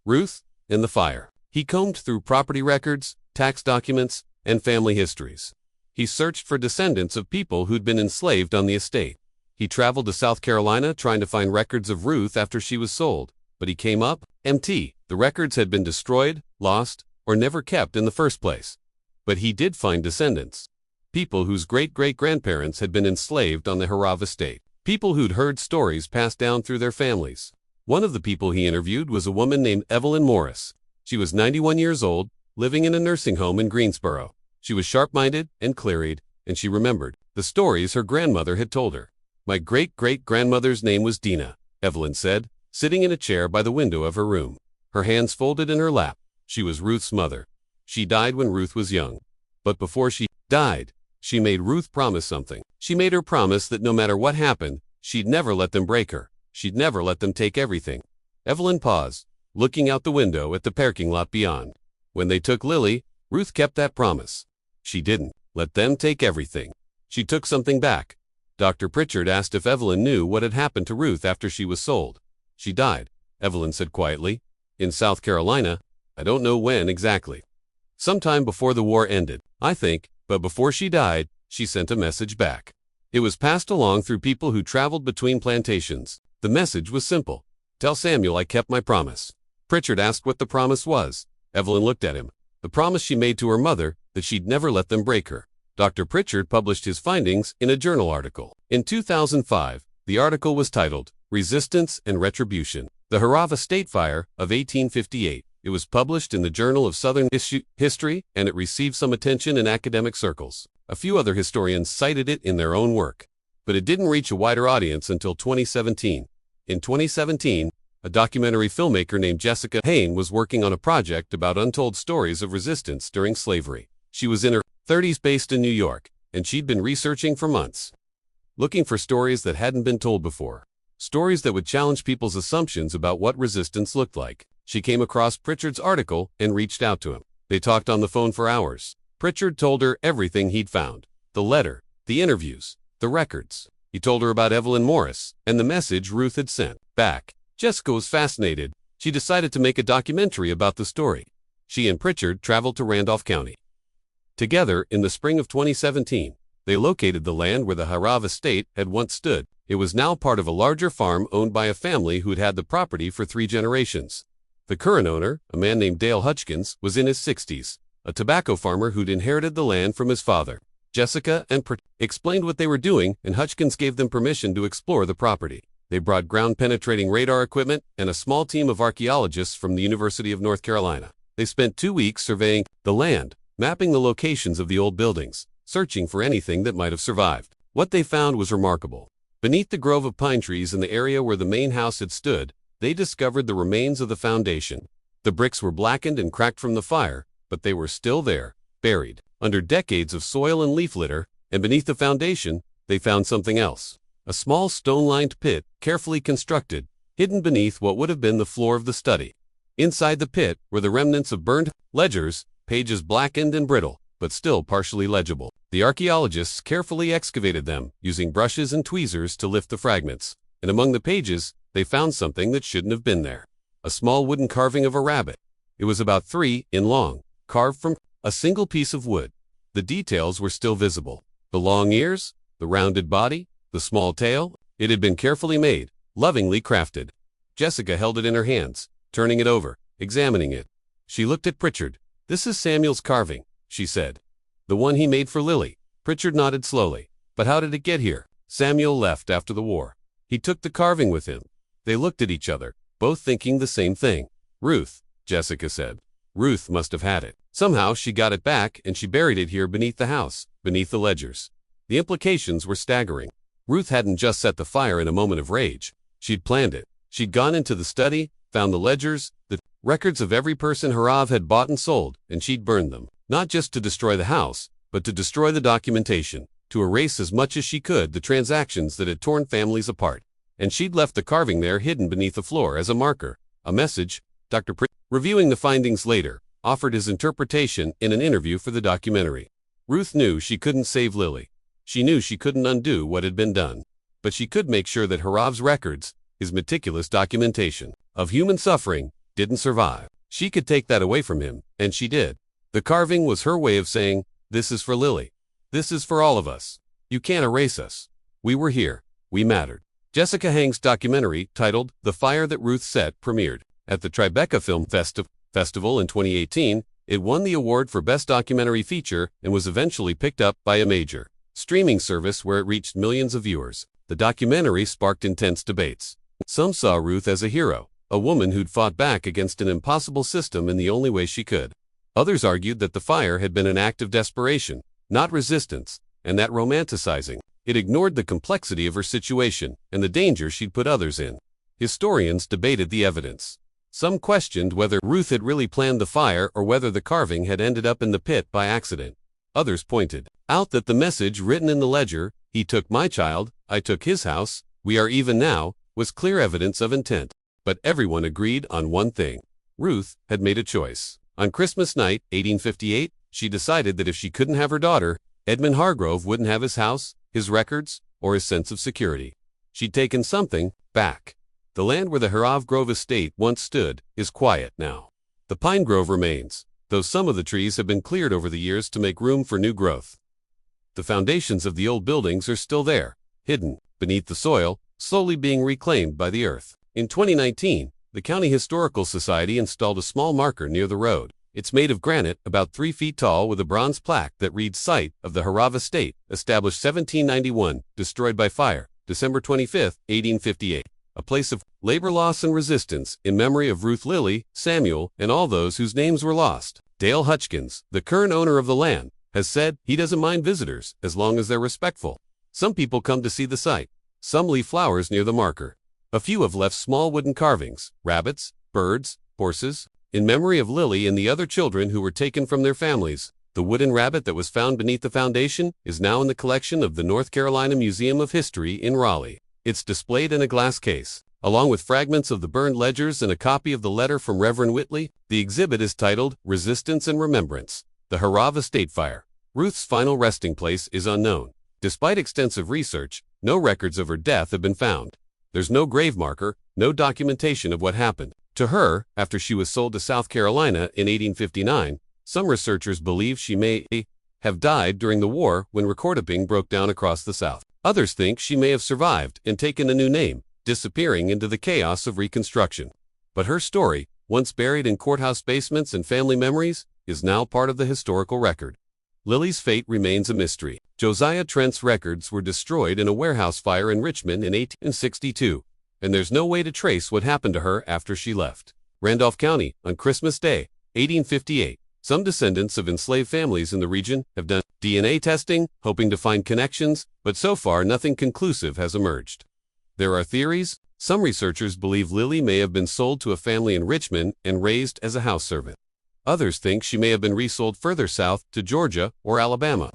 Ruth, and the fire. He combed through property records, tax documents, and family histories. He searched for descendants of people who'd been enslaved on the estate. He traveled to South Carolina trying to find records of Ruth after she was sold, but he came up empty. The records had been destroyed, lost, or never kept in the first place. But he did find descendants. People whose great-great-grandparents had been enslaved on the harrove estate. People who'd heard stories passed down through their families. One of the people he interviewed was a woman named Evelyn Morris. She was 91 years old, living in a nursing home in Greensboro. She was sharp-minded and clear-eyed, and she remembered the stories her grandmother had told her. "My great-great-grandmother's name was Dina," Evelyn said, sitting in a chair by the window of her room, her hands folded in her lap. She was Ruth's mother. She died when Ruth was young. But before she died, she made Ruth promise something. She made her promise that no matter what happened, she'd never let them break her. She'd never let them take everything. Evelyn paused, looking out the window at the parking lot beyond. When they took Lily, Ruth kept that promise. She didn't let them take everything. She took something back. Dr. Pritchard asked if Evelyn knew what had happened to Ruth after she was sold. "She died," Evelyn said quietly. "In South Carolina. I don't know when exactly. Sometime before the war ended, I think, but before she died, she sent a message back. It was passed along through people who traveled between plantations. The message was simple. Tell Samuel I kept my promise." Pritchard asked what the promise was. Evelyn looked at him. the promise she made to her mother that she'd never let them break her. Dr. Pritchard published his findings in a journal article. In 2005, the article was titled, Resistance and Retribution, the Harrove Estate Fire of 1858. It was published in the Journal of Southern History, and it received some attention in academic circles. A few other historians cited it in their own work, but it didn't reach a wider audience until 2017. In 2017, a documentary filmmaker named Jessica Hain was working on a project about untold stories of resistance during slavery. She was in her 30s, based in New York, and she'd been researching for months, looking for stories that hadn't been told before, stories that would challenge people's assumptions about what resistance looked like. She came across Pritchard's article and reached out to him. They talked on the phone for hours. Pritchard told her everything he'd found, the letter, the interviews, the records. He told her about Evelyn Morris and the message Ruth had sent back. Jessica was fascinated. She decided to make a documentary about the story. She and Pritchard traveled to Randolph County. Together, in the spring of 2017, they located the land where the Harrove estate had once stood. It was now part of a larger farm owned by a family who'd had the property for 3 generations. The current owner, a man named Dale Hutchkins, was in his 60s, a tobacco farmer who'd inherited the land from his father. Jessica and Pritchard explained what they were doing, and Hutchkins gave them permission to explore the property. They brought ground-penetrating radar equipment and a small team of archaeologists from the University of North Carolina. They spent 2 weeks surveying the land, mapping the locations of the old buildings, searching for anything that might have survived. What they found was remarkable. Beneath the grove of pine trees in the area where the main house had stood, they discovered the remains of the foundation. The bricks were blackened and cracked from the fire, but they were still there, buried under decades of soil and leaf litter, and beneath the foundation, they found something else. A small stone-lined pit, carefully constructed, hidden beneath what would have been the floor of the study. Inside the pit were the remnants of burned ledgers, pages blackened and brittle, but still partially legible. The archaeologists carefully excavated them, using brushes and tweezers to lift the fragments, and among the pages, they found something that shouldn't have been there. A small wooden carving of a rabbit. It was about 3 in long, carved from a single piece of wood. The details were still visible. The long ears, the rounded body, the small tail. It had been carefully made, lovingly crafted. Jessica held it in her hands, turning it over, examining it. She looked at Pritchard. "This is Samuel's carving," she said. "The one he made for Lily." Pritchard nodded slowly. "But how did it get here?" "Samuel left after the war. He took the carving with him." They looked at each other, both thinking the same thing. "Ruth," Jessica said. "Ruth must have had it. Somehow she got it back and she buried it here beneath the house, beneath the ledgers." The implications were staggering. Ruth hadn't just set the fire in a moment of rage. She'd planned it. She'd gone into the study, found the ledgers, the records of every person Harrove had bought and sold, and she'd burned them. Not just to destroy the house, but to destroy the documentation, to erase as much as she could the transactions that had torn families apart. And she'd left the carving there hidden beneath the floor as a marker, a message. Dr. Pritchard, reviewing the findings later, offered his interpretation in an interview for the documentary. Ruth knew she couldn't save Lily. She knew she couldn't undo what had been done. But she could make sure that Harrove's records, his meticulous documentation of human suffering, didn't survive. She could take that away from him, and she did. The carving was her way of saying, "This is for Lily. This is for all of us. You can't erase us. We were here. We mattered." Jessica Hain's documentary, titled The Fire That Ruth Set, premiered at the Tribeca Film Festival in 2018. It won the award for Best Documentary Feature and was eventually picked up by a major streaming service where it reached millions of viewers. The documentary sparked intense debates. Some saw Ruth as a hero, a woman who'd fought back against an impossible system in the only way she could. Others argued that the fire had been an act of desperation, not resistance, and that romanticizing it ignored the complexity of her situation and the danger she'd put others in. Historians debated the evidence. Some questioned whether Ruth had really planned the fire or whether the carving had ended up in the pit by accident. Others pointed out that the message written in the ledger, "He took my child, I took his house, we are even now," was clear evidence of intent. But everyone agreed on one thing. Ruth had made a choice. On Christmas night, 1858, she decided that if she couldn't have her daughter, Edmund Hargrove wouldn't have his house, his records, or his sense of security. She'd taken something back. The land where the Harrove estate once stood is quiet now. The pine grove remains, though some of the trees have been cleared over the years to make room for new growth. The foundations of the old buildings are still there, hidden beneath the soil, slowly being reclaimed by the earth. In 2019, the County Historical Society installed a small marker near the road. It's made of granite, about 3 feet tall, with a bronze plaque that reads Site of the Harrove Estate, established 1791, destroyed by fire, December 25, 1858. A place of labor, loss, and resistance in memory of Ruth, Lily, Samuel, and all those whose names were lost. Dale Hutchkins, the current owner of the land, has said he doesn't mind visitors as long as they're respectful. Some people come to see the site. Some leave flowers near the marker. A few have left small wooden carvings, rabbits, birds, horses, in memory of Lily and the other children who were taken from their families. The wooden rabbit that was found beneath the foundation is now in the collection of the North Carolina Museum of History in Raleigh. It's displayed in a glass case, along with fragments of the burned ledgers and a copy of the letter from Reverend Whitley. The exhibit is titled Resistance and Remembrance, the Harrove Estate Fire. Ruth's final resting place is unknown. Despite extensive research, no records of her death have been found. There's no grave marker, no documentation of what happened to her after she was sold to South Carolina in 1859. Some researchers believe she may have died during the war when recording broke down across the South. Others think she may have survived and taken a new name, disappearing into the chaos of Reconstruction. But her story, once buried in courthouse basements and family memories, is now part of the historical record. Lily's fate remains a mystery. Josiah Trent's records were destroyed in a warehouse fire in Richmond in 1862, and there's no way to trace what happened to her after she left Randolph County on Christmas Day, 1858. Some descendants of enslaved families in the region have done DNA testing, hoping to find connections, but so far nothing conclusive has emerged. There are theories. Some researchers believe Lily may have been sold to a family in Richmond and raised as a house servant. Others think she may have been resold further south to Georgia or Alabama.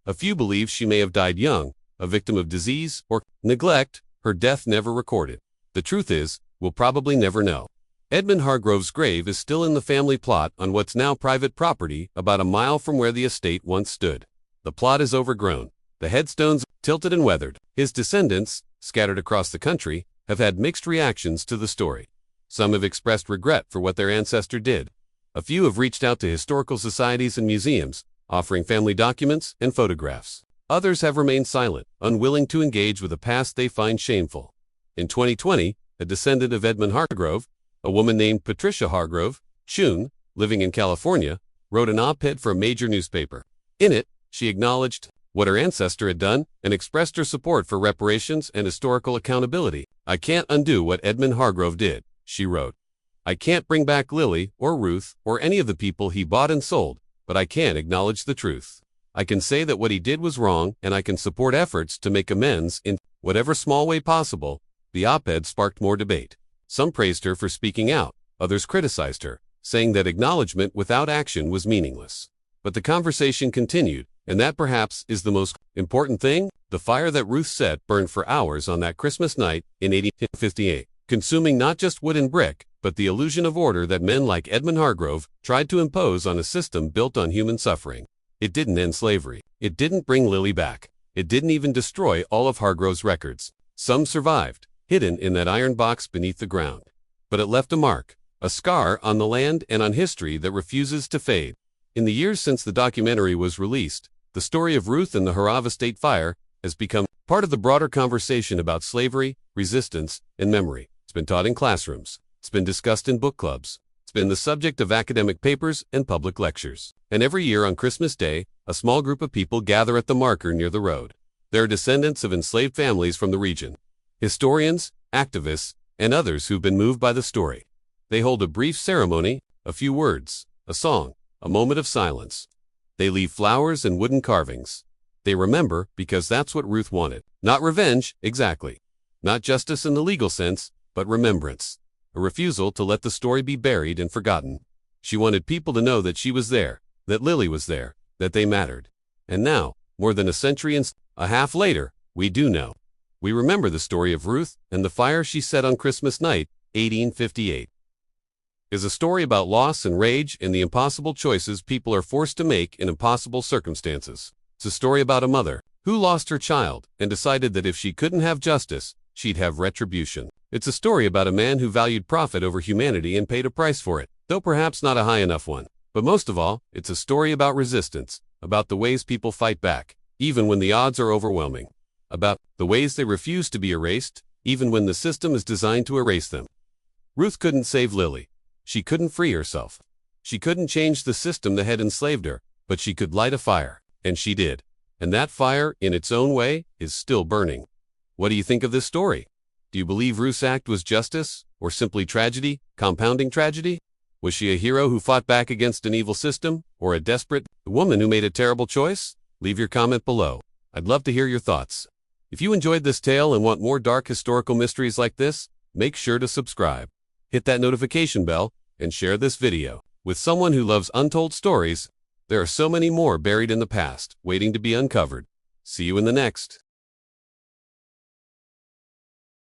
A few believe she may have died young, a victim of disease or neglect, her death never recorded. The truth is, we'll probably never know. Edmund Hargrove's grave is still in the family plot on what's now private property about a mile from where the estate once stood. The plot is overgrown, the headstones tilted and weathered. His descendants, scattered across the country, have had mixed reactions to the story. Some have expressed regret for what their ancestor did. A few have reached out to historical societies and museums, offering family documents and photographs. Others have remained silent, unwilling to engage with a past they find shameful. In 2020, a descendant of Edmund Hargrove, a woman named Patricia Hargrove, Chun, living in California, wrote an op-ed for a major newspaper. In it, she acknowledged what her ancestor had done and expressed her support for reparations and historical accountability. "I can't undo what Edmund Hargrove did," she wrote. "I can't bring back Lily or Ruth or any of the people he bought and sold, but I can acknowledge the truth. I can say that what he did was wrong, and I can support efforts to make amends in whatever small way possible." The op-ed sparked more debate. Some praised her for speaking out, others criticized her, saying that acknowledgement without action was meaningless. But the conversation continued, and that perhaps is the most important thing. The fire that Ruth set burned for hours on that Christmas night in 1858, consuming not just wood and brick, but the illusion of order that men like Edmund Hargrove tried to impose on a system built on human suffering. It didn't end slavery. It didn't bring Lily back. It didn't even destroy all of Hargrove's records. Some survived, hidden in that iron box beneath the ground. But it left a mark, a scar on the land and on history that refuses to fade. In the years since the documentary was released, the story of Ruth and the Harrove Estate Fire has become part of the broader conversation about slavery, resistance, and memory. It's been taught in classrooms. It's been discussed in book clubs. It's been the subject of academic papers and public lectures. And every year on Christmas Day, a small group of people gather at the marker near the road. There are descendants of enslaved families from the region, historians, activists, and others who've been moved by the story. They hold a brief ceremony, a few words, a song, a moment of silence. They leave flowers and wooden carvings. They remember because that's what Ruth wanted. Not revenge, exactly. Not justice in the legal sense, but remembrance. A refusal to let the story be buried and forgotten. She wanted people to know that she was there, that Lily was there, that they mattered. And now, more than a century and a half later, we do know. We remember the story of Ruth and the fire she set on Christmas night, 1858. Is a story about loss and rage and the impossible choices people are forced to make in impossible circumstances. It's a story about a mother who lost her child and decided that if she couldn't have justice, she'd have retribution. It's a story about a man who valued profit over humanity and paid a price for it, though perhaps not a high enough one. But most of all, it's a story about resistance, about the ways people fight back, even when the odds are overwhelming, about the ways they refuse to be erased, even when the system is designed to erase them. Ruth couldn't save Lily. She couldn't free herself. She couldn't change the system that had enslaved her, but she could light a fire, and she did. And that fire, in its own way, is still burning. What do you think of this story? Do you believe Ruth's act was justice, or simply tragedy, compounding tragedy? Was she a hero who fought back against an evil system, or a desperate woman who made a terrible choice? Leave your comment below. I'd love to hear your thoughts. If you enjoyed this tale and want more dark historical mysteries like this, make sure to subscribe. Hit that notification bell, and share this video with someone who loves untold stories. There are so many more buried in the past, waiting to be uncovered. See you in the next.